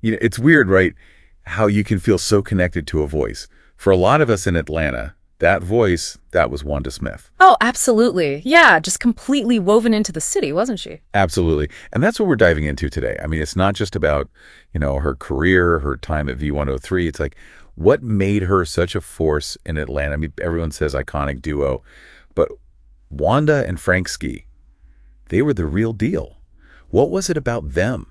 It's weird, right? How you can feel so connected to a voice. For a lot of us in Atlanta, that voice, that was Wanda Smith. Oh, absolutely. Yeah, just completely woven into the city, wasn't she? Absolutely. And that's what we're diving into today. I mean, it's not just about, her career, her time at V-103. It's like, what made her such a force in Atlanta? I mean, everyone says iconic duo, but Wanda and Frank Ski, they were the real deal. What was it about them?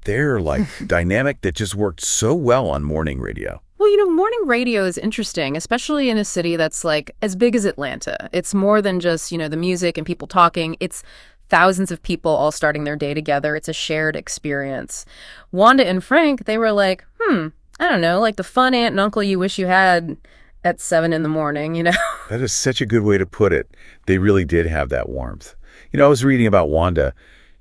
They're like dynamic that just worked so well on morning radio. Well, morning radio is interesting, especially in a city that's like as big as Atlanta. It's more than just, the music and people talking. It's thousands of people all starting their day together. It's a shared experience. Wanda and Frank, they were like, I don't know, like the fun aunt and uncle you wish you had at 7 in the morning. That is such a good way to put it. They really did have that warmth. I was reading about Wanda.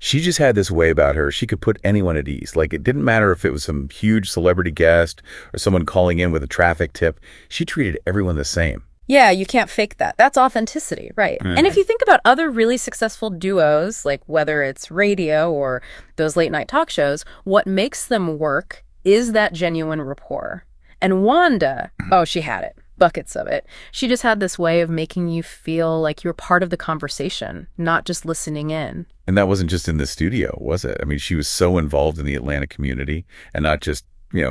She just had this way about her. She could put anyone at ease. Like, it didn't matter if it was some huge celebrity guest or someone calling in with a traffic tip. She treated everyone the same. Yeah, you can't fake that. That's authenticity, right? And if you think about other really successful duos, like whether it's radio or those late night talk shows, what makes them work is that genuine rapport. And Wanda, oh, she had it. Buckets of it. She just had this way of making you feel like you're part of the conversation, not just listening in. And that wasn't just in the studio, was it? I mean, she was so involved in the Atlanta community and not just,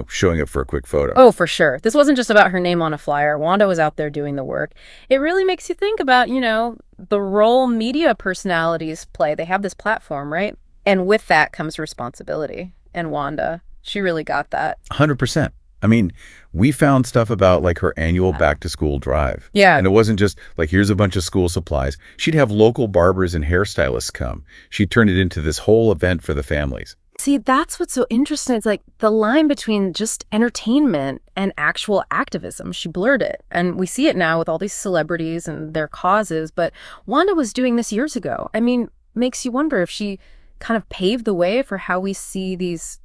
showing up for a quick photo. Oh, for sure. This wasn't just about her name on a flyer. Wanda was out there doing the work. It really makes you think about, the role media personalities play. They have this platform, right? And with that comes responsibility. And Wanda, she really got that. 100%. I mean, we found stuff about like her annual back-to-school drive. Yeah. And it wasn't just like, here's a bunch of school supplies. She'd have local barbers and hairstylists come. She turned it into this whole event for the families. See, that's what's so interesting. It's like the line between just entertainment and actual activism. She blurred it. And we see it now with all these celebrities and their causes. But Wanda was doing this years ago. I mean, makes you wonder if she kind of paved the way for how we see these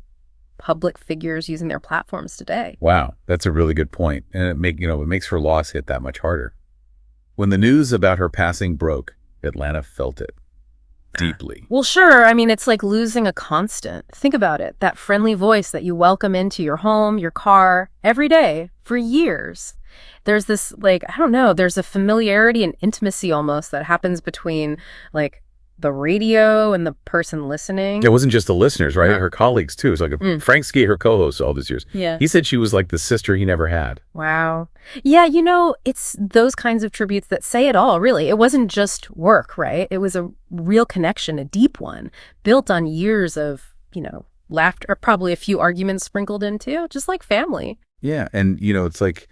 public figures using their platforms today. Wow, that's a really good point. And it makes her loss hit that much harder. When the news about her passing broke, Atlanta felt it deeply. Well, sure. I mean, it's like losing a constant. Think about it. That friendly voice that you welcome into your home, your car, every day for years. There's this, I don't know, there's a familiarity and intimacy almost that happens between, the radio and the person listening. It wasn't just the listeners, right? Her colleagues, too. It's like Frank Ski, her co-host all these years. Yeah. He said she was like the sister he never had. Wow. Yeah, it's those kinds of tributes that say it all, really. It wasn't just work, right? It was a real connection, a deep one, built on years of, laughter, or probably a few arguments sprinkled in, too, just like family. Yeah, and, it's like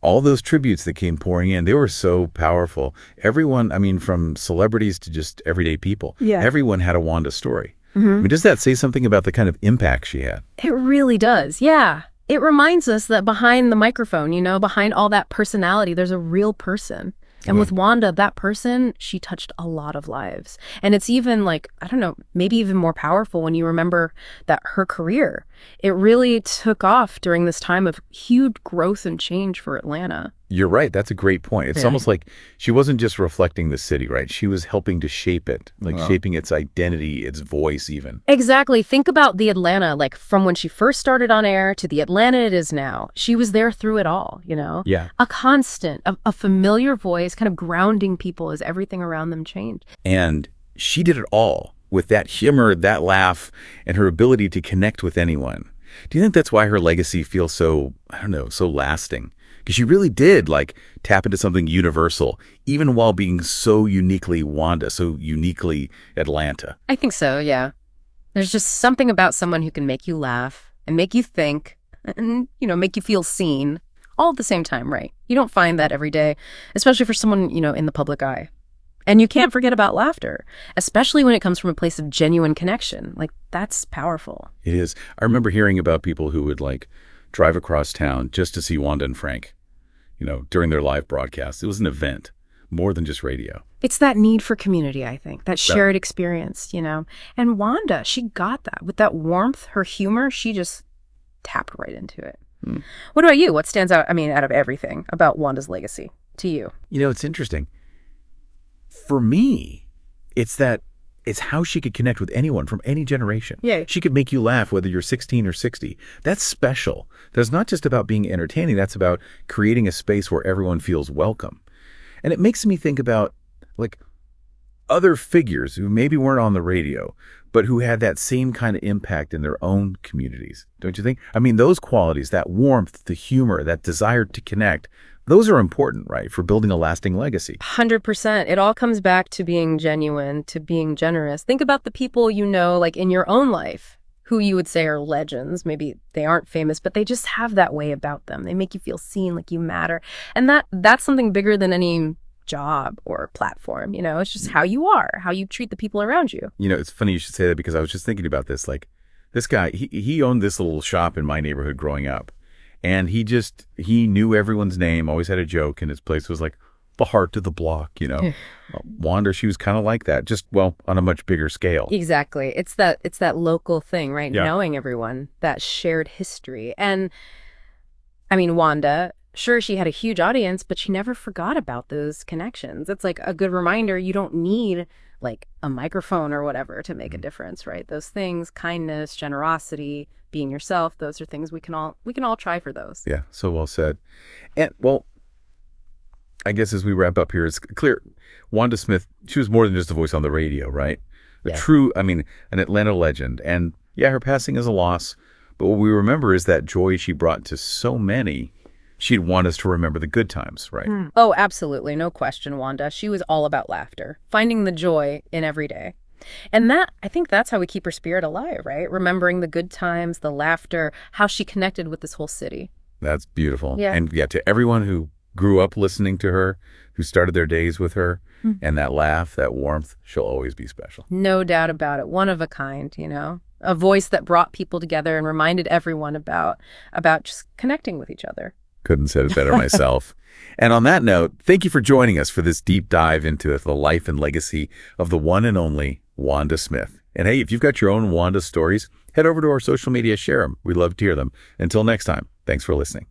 all those tributes that came pouring in, they were so powerful. Everyone, I mean, from celebrities to just everyday people, everyone had a Wanda story. I mean, does that say something about the kind of impact she had? It really does, yeah. It reminds us that behind the microphone, behind all that personality, there's a real person. And with Wanda, that person, she touched a lot of lives. And it's even I don't know, maybe even more powerful when you remember that her career, it really took off during this time of huge growth and change for Atlanta. You're right. That's a great point. It's almost like she wasn't just reflecting the city, right? She was helping to shape it, shaping its identity, its voice even. Exactly. Think about the Atlanta, from when she first started on air to the Atlanta it is now. She was there through it all, Yeah. A constant, a familiar voice, kind of grounding people as everything around them changed. And she did it all with that humor, that laugh, and her ability to connect with anyone. Do you think that's why her legacy feels so, I don't know, so lasting? Because she really did tap into something universal, even while being so uniquely Wanda, so uniquely Atlanta. I think so, yeah. There's just something about someone who can make you laugh and make you think and, make you feel seen all at the same time, right? You don't find that every day, especially for someone, in the public eye. And you can't forget about laughter, especially when it comes from a place of genuine connection. That's powerful. It is. I remember hearing about people who would drive across town just to see Wanda and Frank, during their live broadcast. It was an event, more than just radio. It's that need for community, I think, that shared experience, And Wanda, she got that. With that warmth, her humor, she just tapped right into it. What about you? What stands out, out of everything about Wanda's legacy to you? It's interesting. For me, it's that it's how she could connect with anyone from any generation. Yeah. She could make you laugh whether you're 16 or 60. That's special. That's not just about being entertaining. That's about creating a space where everyone feels welcome. And it makes me think about, like, other figures who maybe weren't on the radio, but who had that same kind of impact in their own communities. Don't you think? I mean, those qualities, that warmth, the humor, that desire to connect, those are important, right, for building a lasting legacy. 100%. It all comes back to being genuine, to being generous. Think about the people you know, like in your own life, who you would say are legends. Maybe they aren't famous, but they just have that way about them. They make you feel seen, like you matter. And that's something bigger than any job or platform. It's just how you are, how you treat the people around you. It's funny you should say that, because I was just thinking about this. Like, this guy, he owned this little shop in my neighborhood growing up. And he knew everyone's name, always had a joke, and his place was like the heart of the block, Wanda, she was kind of like that, just, well, on a much bigger scale. Exactly. It's that local thing, right? Yeah. Knowing everyone, that shared history. And I mean, Wanda, sure, she had a huge audience, but she never forgot about those connections. It's like a good reminder. You don't need like a microphone or whatever to make a difference, right? Those things, kindness, generosity, being yourself, those are things we can all try for those. Yeah, so well said. And, well, I guess as we wrap up here, it's clear Wanda Smith, she was more than just a voice on the radio, right? A true, an Atlanta legend. And yeah, her passing is a loss, but what we remember is that joy she brought to so many. She'd want us to remember the good times, right? Oh, absolutely. No question, Wanda. She was all about laughter, finding the joy in every day. And I think that's how we keep her spirit alive, right? Remembering the good times, the laughter, how she connected with this whole city. That's beautiful. Yeah. And yeah, to everyone who grew up listening to her, who started their days with her, and that laugh, that warmth, she'll always be special. No doubt about it. One of a kind, a voice that brought people together and reminded everyone about just connecting with each other. Couldn't have said it better myself. And on that note, thank you for joining us for this deep dive into the life and legacy of the one and only Wanda Smith. And hey, if you've got your own Wanda stories, head over to our social media, share them. We'd love to hear them. Until next time, thanks for listening.